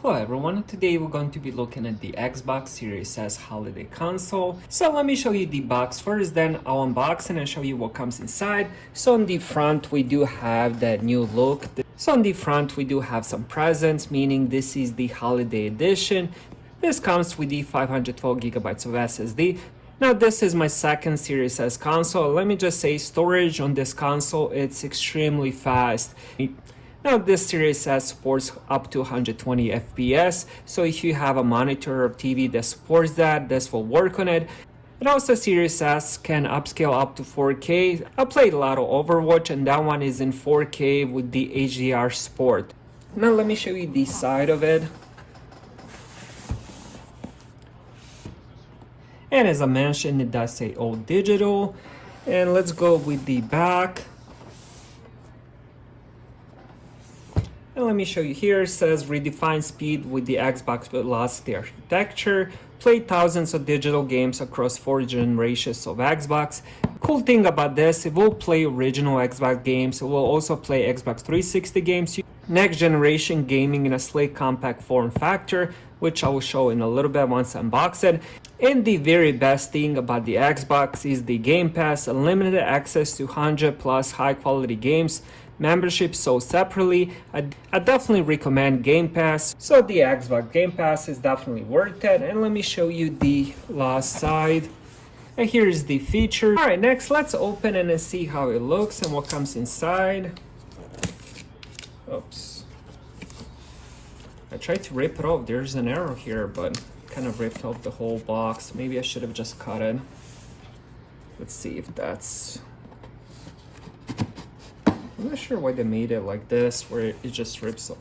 Hello everyone, today we're going to be looking at the Xbox Series S holiday console. So let me show you the box first, then I'll unbox it and show you what comes inside. So on the front we do have that new look. So on the front we do have some presents, meaning this is the holiday edition. This comes with the 512 gigabytes of SSD. Now this is my second Series S console. Let me just say storage on this console, it's extremely fast. Now this Series S supports up to 120 FPS, so if you have a monitor or TV that supports that, this will work on it. And also Series S can upscale up to 4K. I played a lot of Overwatch and that one is in 4K with the HDR support. Now let me show you the side of it. And as I mentioned, it does say all digital. And let's go with the back. And let me show you here, it says redefine speed with the Xbox Velocity architecture, play thousands of digital games across 4 generations of Xbox. Cool thing about this, it will play original Xbox games, it will also play Xbox 360 games, next generation gaming in a slick compact form factor, which I will show in a little bit once I unbox it. And the very best thing about the Xbox is the Game Pass, unlimited access to 100 plus high quality games. Membership sold separately. I definitely recommend Game Pass. So the Xbox Game Pass is definitely worth it. And let me show you the last side. And here's the feature. All right, next let's open it and see how it looks and what comes inside. Oops. I tried to rip it off. There's an arrow here, but kind of ripped off the whole box. Maybe I should have just cut it. Let's see if that's... I'm not sure why they made it like this, where it just rips off.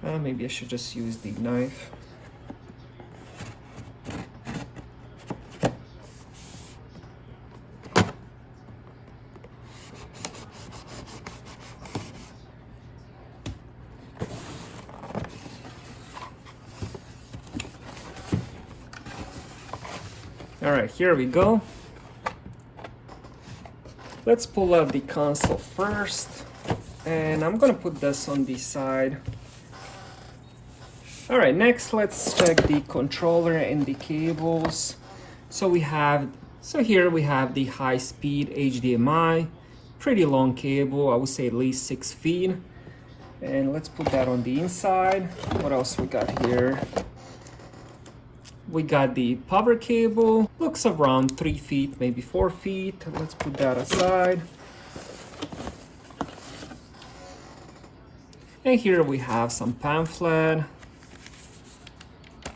Maybe I should just use the knife. All right, here we go. Let's pull out the console first, and I'm gonna put this on the side. All right, next let's check the controller and the cables. So here we have the high-speed HDMI, pretty long cable, I would say at least 6 feet. And let's put that on the inside. What else we got here? We got the power cable, looks around 3 feet, maybe 4 feet. Let's put that aside. And here we have some pamphlet.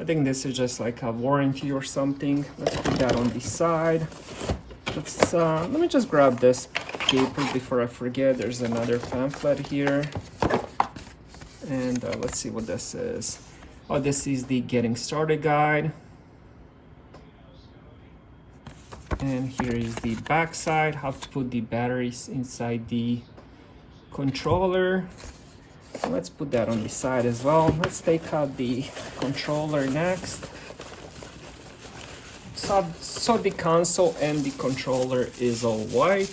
I think this is just like a warranty or something. Let's put that on the side. Let me just grab this paper before I forget. There's another pamphlet here. And let's see what this is. Oh, this is the getting started guide. And here is the back side, how to put the batteries inside the controller. So let's put that on the side as well. Let's take out the controller next. So the console and the controller is all white.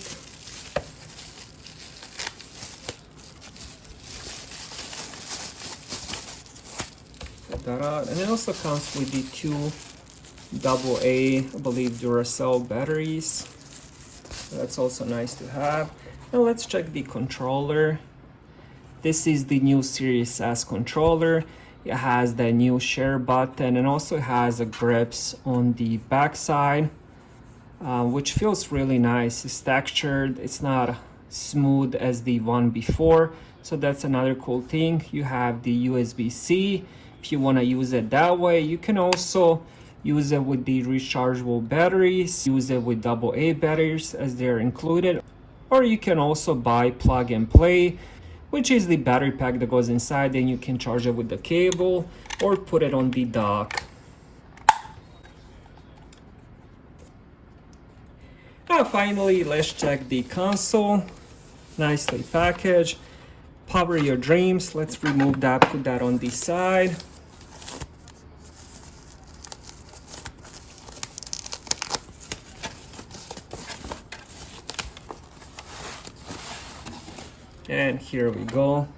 That out. And it also comes with the 2 AA, I believe, Duracell batteries. That's also nice to have. And let's check the controller. This is the new Series S controller. It has the new share button and also has a grips on the back side, which feels really nice. It's textured, it's not smooth as the one before. So that's another cool thing. You have the USB-C. If you want to use it that way, you can also use it with the rechargeable batteries, use it with AA batteries as they're included, or you can also buy plug and play, which is the battery pack that goes inside, then you can charge it with the cable or put it on the dock. Now finally, let's check the console. Nicely packaged. Power your dreams. Let's remove that, put that on the side. And here we go.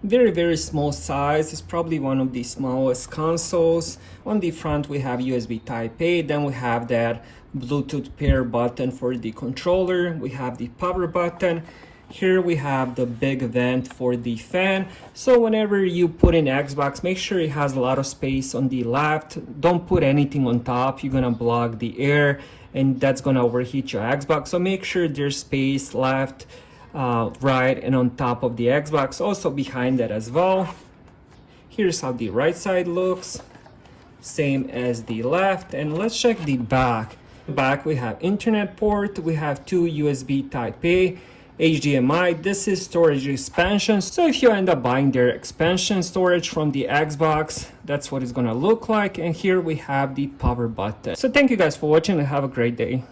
Very small size. It's probably one of the smallest consoles. On the front we have USB Type A, then we have that Bluetooth pair button for the controller. We have the power button. Here we have the big vent for the fan. So whenever you put in Xbox, make sure it has a lot of space on the left. Don't put anything on top. You're gonna block the air and that's gonna overheat your Xbox. So make sure there's space left, right, and on top of the Xbox, also behind that as well. Here's how the right side looks, same as the left. And let's check the back. Back we have internet port, we have two USB Type A, HDMI. This is storage expansion, so if you end up buying their expansion storage from the Xbox, that's what it's gonna look like. And here we have the power button. So thank you guys for watching and have a great day.